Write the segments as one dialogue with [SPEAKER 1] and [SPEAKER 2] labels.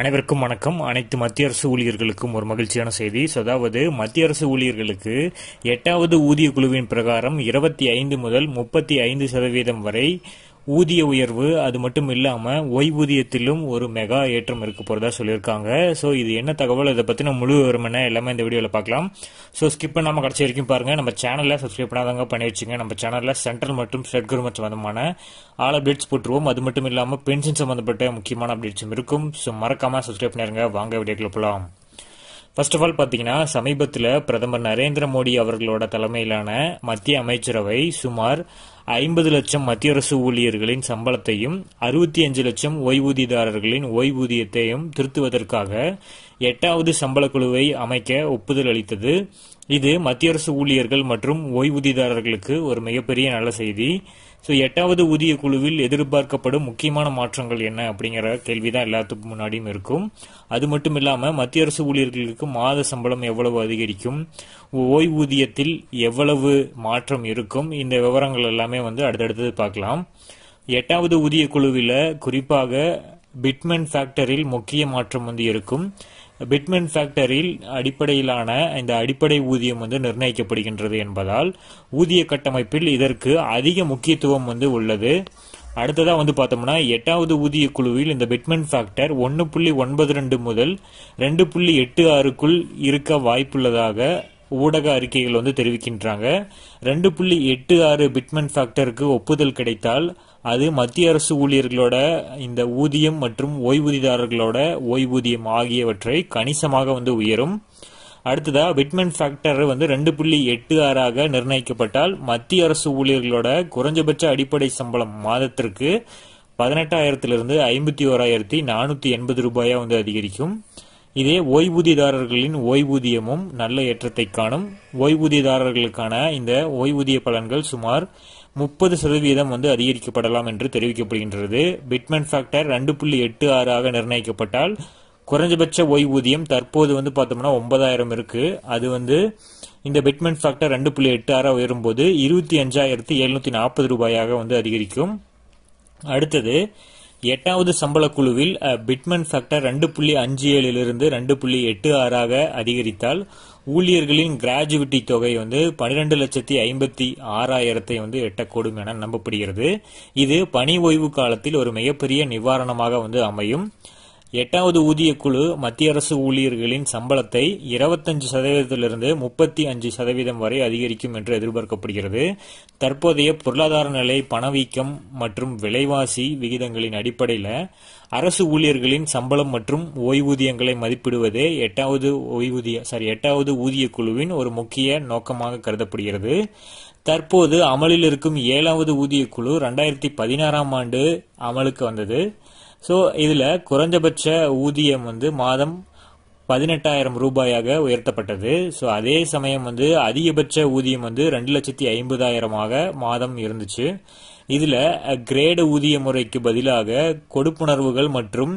[SPEAKER 1] அனைவருக்கும் வணக்கம். அனைத்து மத்திய அரசு ஊழியர்களுக்கும் ஒரு மகிழ்ச்சியான செய்தி. அதாவது மத்திய அரசு ஊழியர்களுக்கு 8வது ஊதிய குழுவின் பிரகாரம் 25 முதல் 35% வரை ஊதிய உயர்வு, அது மட்டும் இல்லாம ஓய்வூதியத்திலும் ஒரு மெகா ஏற்றம் இருக்க போறதா சொல்லியிருக்காங்க. ஸோ இது என்ன தகவல், இதை பத்தின முழு விவரம் என்ன எல்லாமே இந்த வீடியோவில் பார்க்கலாம். ஸோ ஸ்கிப் பண்ணாம கடைசி வரைக்கும் பாருங்க. நம்ம சேனல்ல சப்ஸ்கிரைப் பண்ணாதவங்க பண்ணி வச்சுங்க. நம்ம சேனல்ல சென்ட்ரல் மற்றும் ஸ்டேட் கவர்மெண்ட் சம்பந்தமான ஆல் அப்டேட்ஸ் போட்டுருவோம். அது மட்டும் இல்லாம பென்ஷன் சம்பந்தப்பட்ட முக்கியமான அப்டேட்ஸும் இருக்கும். ஸோ மறக்காம சப்ஸ்கிரைப் பண்ணிருங்க. வாங்க வீடியோக்குள்ள போலாம். ஃபர்ஸ்ட் ஆஃப் ஆல் பார்த்தீங்கன்னா, சமீபத்தில் பிரதமர் நரேந்திர மோடி அவர்களோட தலைமையிலான மத்திய அமைச்சரவை சுமார் 50 லட்சம் மத்திய அரசு ஊழியர்களின் சம்பளத்தையும் 65 லட்சம் ஓய்வூதியதாரர்களின் ஓய்வூதியத்தையும் திருத்துவதற்காக 8வது சம்பள குழுவை அமைக்க ஒப்புதல் அளித்தது. இது மத்திய அரசு ஊழியர்கள் மற்றும் ஓய்வூதியதாரர்களுக்கு ஒரு மிகப்பெரிய நல்ல செய்தி. ஸோ 8வது ஊதிய குழுவில் எதிர்பார்க்கப்படும் முக்கியமான மாற்றங்கள் என்ன அப்படிங்கிற கேள்விதான் எல்லாத்துக்கும் முன்னாடியும் இருக்கும். அது மட்டும் இல்லாமல் மத்திய அரசு ஊழியர்களுக்கு மாத சம்பளம் எவ்வளவு அதிகரிக்கும், ஓய்வூதியத்தில் எவ்வளவு மாற்றம் இருக்கும், இந்த விவரங்கள் எல்லாமே அடுத்தடுத்து பார்க்கலாம். 8வது ஊதிய குழுவில் குறிப்பாக பிட்மென் ஃபேக்டரில் முக்கிய மாற்றம் இருக்கும். பிட்மென் ஃபேக்டரில் அடிப்படையிலான இந்த அடிப்படை ஊதியம் நிர்ணயிக்கப்படுகின்றது என்பதால் ஊதிய கட்டமைப்பில் இதற்கு அதிக முக்கியத்துவம் உள்ளது. அடுத்ததா பார்த்தோம்னா, 8வது ஊதிய குழுவில் இந்த பிட்மென் ஃபேக்டர் 1.92 முதல் 2.86க்குள் இருக்க வாய்ப்புள்ளதாக ஊடக அறிக்கைகள் தெரிவிக்கின்றாங்க. 2.86 பிட்மென் ஃபேக்டருக்கு ஒப்புதல் கிடைத்தால் அது மத்திய அரசு ஊழியர்களோட இந்த ஊதியம் மற்றும் ஓய்வூதியதாரர்களோட ஓய்வூதியம் ஆகியவற்றை கணிசமாக உயரும். அடுத்ததா பிட்மென் ஃபேக்டர் 2.86 நிர்ணயிக்கப்பட்டால் மத்திய அரசு ஊழியர்களோட குறைஞ்சபட்ச அடிப்படை சம்பளம் மாதத்திற்கு 18,000 51,480 ரூபாயா அதிகரிக்கும். இதே ஓய்வூதியதாரர்களின் ஓய்வூதியமும் நல்ல ஏற்றத்தை காணும். ஓய்வூதியதாரர்களுக்கான இந்த ஓய்வூதிய பலன்கள் சுமார் 30% அதிகரிக்கப்படலாம் என்று தெரிவிக்கப்படுகின்றது. பிட்மென் ஃபேக்டர் 2.86 நிர்ணயிக்கப்பட்டால் குறைஞ்சபட்ச ஓய்வூதியம் தற்போது பார்த்தோம்னா 9,000 இருக்கு. அது இந்த பிட்மென் ஃபேக்டர் 2.86 உயரும்போது 25,740 ரூபாயாக அதிகரிக்கும். அடுத்தது 8வது சம்பள குழுவில் பிட்மென் ஃபேக்டர் 2.57 2.86 அதிகரித்தால் ஊழியர்களின் கிராஜுவிட்டி தொகை 12,56,000 எட்டக்கூடும் என நம்பப்படுகிறது. இது பணி ஓய்வு காலத்தில் ஒரு மிகப்பெரிய நிவாரணமாக அமையும். 8வது ஊதிய குழு மத்திய அரசு ஊழியர்களின் சம்பளத்தை 25% 35% வரை அதிகரிக்கும் என்று எதிர்பார்க்கப்படுகிறது. தற்போதைய பொருளாதார நிலை, பணவீக்கம் மற்றும் விலைவாசி விகிதங்களின் அடிப்படையில் அரசு ஊழியர்களின் சம்பளம் மற்றும் ஓய்வூதியங்களை மதிப்பிடுவதே 8வது ஊதிய குழுவின் ஒரு முக்கிய நோக்கமாக கருதப்படுகிறது. தற்போது அமலில் இருக்கும் 7வது ஊதிய குழு 2016 ஆண்டு அமலுக்கு வந்தது. ஸோ இதில் குறைஞ்சபட்ச ஊதியம் மாதம் 18,000 ரூபாயாக உயர்த்தப்பட்டது. ஸோ அதே சமயம் அதிகபட்ச ஊதியம் 2,50,000 மாதம் இருந்துச்சு. இதில் கிரேடு ஊதிய முறைக்கு பதிலாக கொடுப்புணர்வுகள் மற்றும்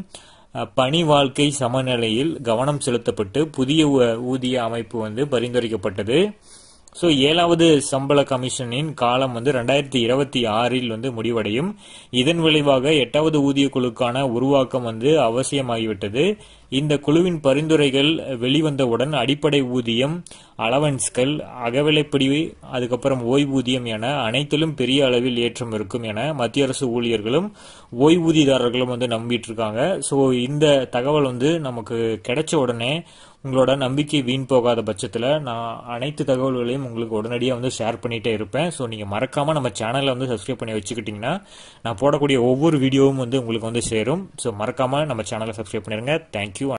[SPEAKER 1] பணி வாழ்க்கை சமநிலையில் கவனம் செலுத்தப்பட்டு புதிய ஊதிய அமைப்பு பரிந்துரைக்கப்பட்டது. ஸோ 7வது சம்பள கமிஷனின் காலம் 2026 முடிவடையும். இதன் விளைவாக 8வது ஊதிய குழுக்கான உருவாக்கம் அவசியமாகிவிட்டது. இந்த குழுவின் பரிந்துரைகள் வெளிவந்தவுடன் அடிப்படை ஊதியம், அலவன்ஸ்கள், அகவிலைப்படி, அதுக்கப்புறம் ஓய்வூதியம் என அனைத்திலும் பெரிய அளவில் ஏற்றம் இருக்கும் என மத்திய அரசு ஊழியர்களும் ஓய்வூதியதாரர்களும் நம்பிட்டு இருக்காங்க. ஸோ இந்த தகவல் நமக்கு கிடைச்ச உடனே உங்களோட நம்பிக்கை வீண் போகாத பட்சத்தில் நான் அனைத்து தகவல்களையும் உங்களுக்கு உடனடியாக ஷேர் பண்ணிட்டே இருப்பேன். ஸோ நீங்கள் மறக்காம நம்ம சேனலை சப்ஸ்கிரைப் பண்ணி வச்சுக்கிட்டீங்கன்னா நான் போடக்கூடிய ஒவ்வொரு வீடியோவும் உங்களுக்கு சேரும். ஸோ மறக்காம நம்ம சேனலை சப்ஸ்கிரைப் பண்ணிருங்க. தேங்க்யூ.